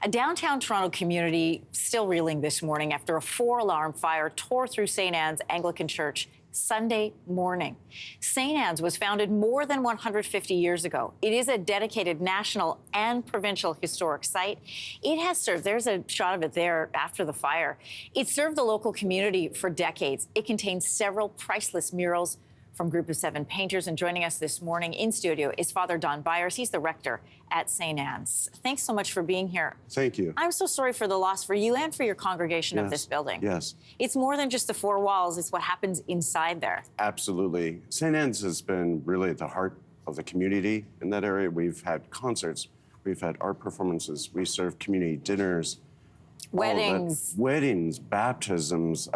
A downtown Toronto community still reeling this morning after a 4-alarm fire tore through St. Anne's Anglican Church Sunday morning. St. Anne's was founded more than 150 years ago. It is a dedicated national and provincial historic site. It has served, there's a shot of it there after the fire. It served the local community for decades. It contains several priceless murals from Group of Seven painters. And joining us this morning in studio is Father Don Beyers. He's the rector at St. Anne's. Thanks so much for being here. Thank you. I'm so sorry for the loss for you and for your congregation of this building. Yes. It's more than just the four walls. It's what happens inside there. Absolutely. St. Anne's has been really at the heart of the community in that area. We've had concerts. We've had art performances. We serve community dinners. Weddings. Weddings, baptisms.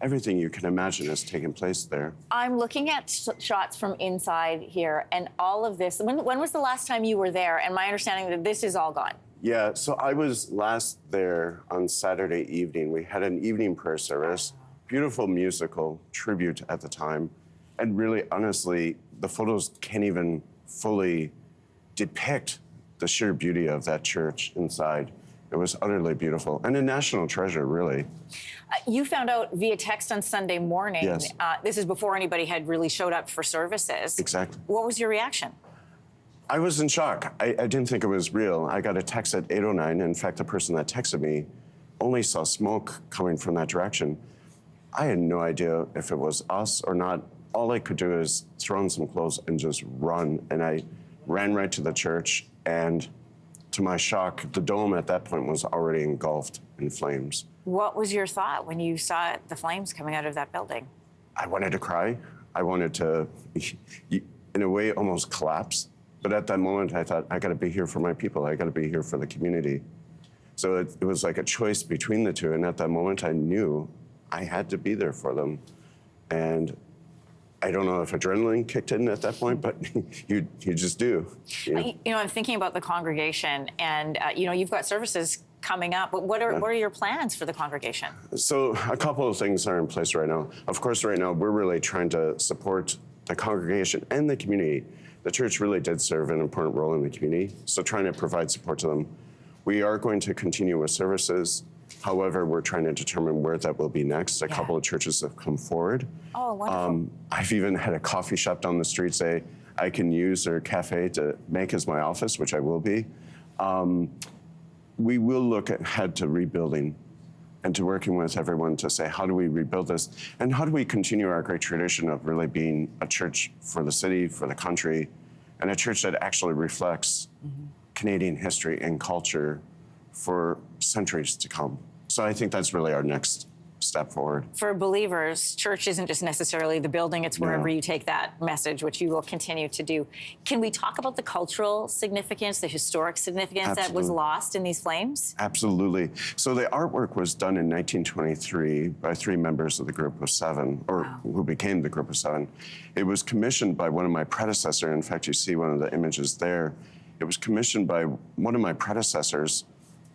Everything you can imagine has taken place there. I'm looking at shots from inside here, and all of this. When was the last time you were there? And my understanding that this is all gone. Yeah, so I was last there on Saturday evening. We had an evening prayer service, beautiful musical tribute at the time. And really, honestly, the photos can't even fully depict the sheer beauty of that church inside. It was utterly beautiful and a national treasure, really. You found out via text on Sunday morning. Yes. This is before anybody had really showed up for services. Exactly. What was your reaction? I was in shock. I didn't think it was real. I got a text at 8:09. In fact, the person that texted me only saw smoke coming from that direction. I had no idea if it was us or not. All I could do is throw on some clothes and just run. And I ran right to the church, and to my shock, the dome at that point was already engulfed in flames. What was your thought when you saw the flames coming out of that building? I wanted to cry. I wanted to, in a way, almost collapse. But at that moment, I thought, I got to be here for my people. I got to be here for the community. So it was like a choice between the two. And at that moment, I knew I had to be there for them. And I don't know if adrenaline kicked in at that point, but you just do. You know, I'm thinking about the congregation, and you've got services coming up. But what are your plans for the congregation? So a couple of things are in place right now. Of course, right now we're really trying to support the congregation and the community. The church really did serve an important role in the community, so trying to provide support to them. We are going to continue with services. However, we're trying to determine where that will be next. A couple of churches have come forward. Oh, wonderful. I've even had a coffee shop down the street say I can use their cafe to make as my office, which I will be. We will look ahead to rebuilding and to working with everyone to say, how do we rebuild this? And how do we continue our great tradition of really being a church for the city, for the country, and a church that actually reflects Canadian history and culture for centuries to come. So I think that's really our next step forward. For believers, church isn't just necessarily the building, it's wherever you take that message, which you will continue to do. Can we talk about the cultural significance, the historic significance that was lost in these flames? Absolutely. So the artwork was done in 1923 by 3 members of the Group of Seven, or who became the Group of Seven. It was commissioned by one of my predecessors. In fact, you see one of the images there. It was commissioned by one of my predecessors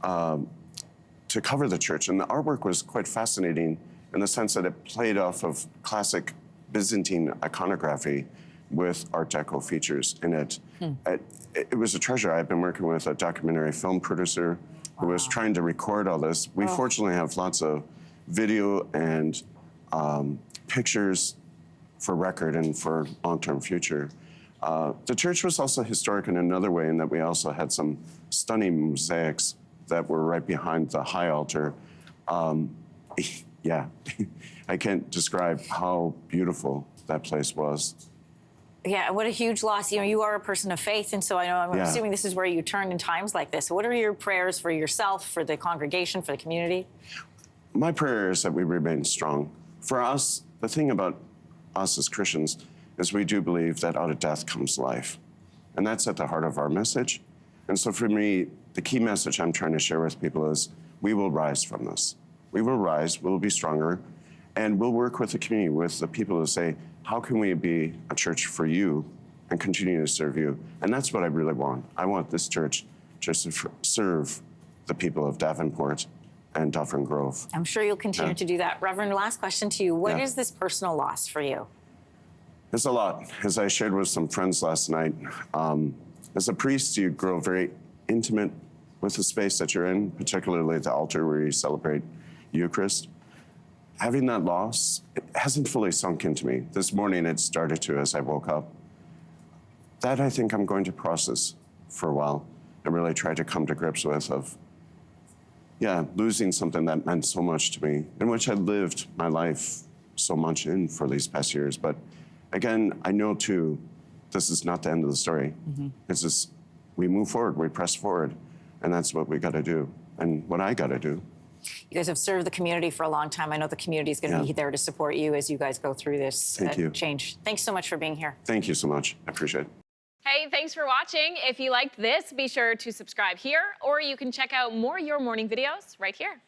to cover the church. And the artwork was quite fascinating in the sense that it played off of classic Byzantine iconography with Art Deco features in it. It was a treasure. I've been working with a documentary film producer who was trying to record all this. We fortunately have lots of video and pictures for record and for long-term future. The church was also historic in another way in that we also had some stunning mosaics that were right behind the high altar. Yeah, I can't describe how beautiful that place was. Yeah, what a huge loss. You know, you are a person of faith, and so I'm assuming this is where you turn in times like this. What are your prayers for yourself, for the congregation, for the community? My prayer is that we remain strong. For us, the thing about us as Christians is we do believe that out of death comes life. And that's at the heart of our message. And so for me, the key message I'm trying to share with people is we will rise from this. We will rise, we'll be stronger, and we'll work with the community, with the people to say, how can we be a church for you and continue to serve you? And that's what I really want. I want this church just to serve the people of Davenport and Dufferin Grove. I'm sure you'll continue to do that. Reverend, last question to you. What is this personal loss for you? It's a lot. As I shared with some friends last night, as a priest, you grow very intimate with the space that you're in, particularly the altar where you celebrate Eucharist, having that loss, it hasn't fully sunk into me. This morning it started to as I woke up. That I think I'm going to process for a while and really try to come to grips with losing something that meant so much to me, in which I lived my life so much in for these past years. But again, I know too, this is not the end of the story. It's just, we move forward, we press forward, and that's what we gotta do, and what I gotta do. You guys have served the community for a long time. I know the community is going to be there to support you as you guys go through this change. Thanks so much for being here. Thank you so much. I appreciate it. Hey, thanks for watching. If you liked this, be sure to subscribe here, or you can check out more Your Morning videos right here.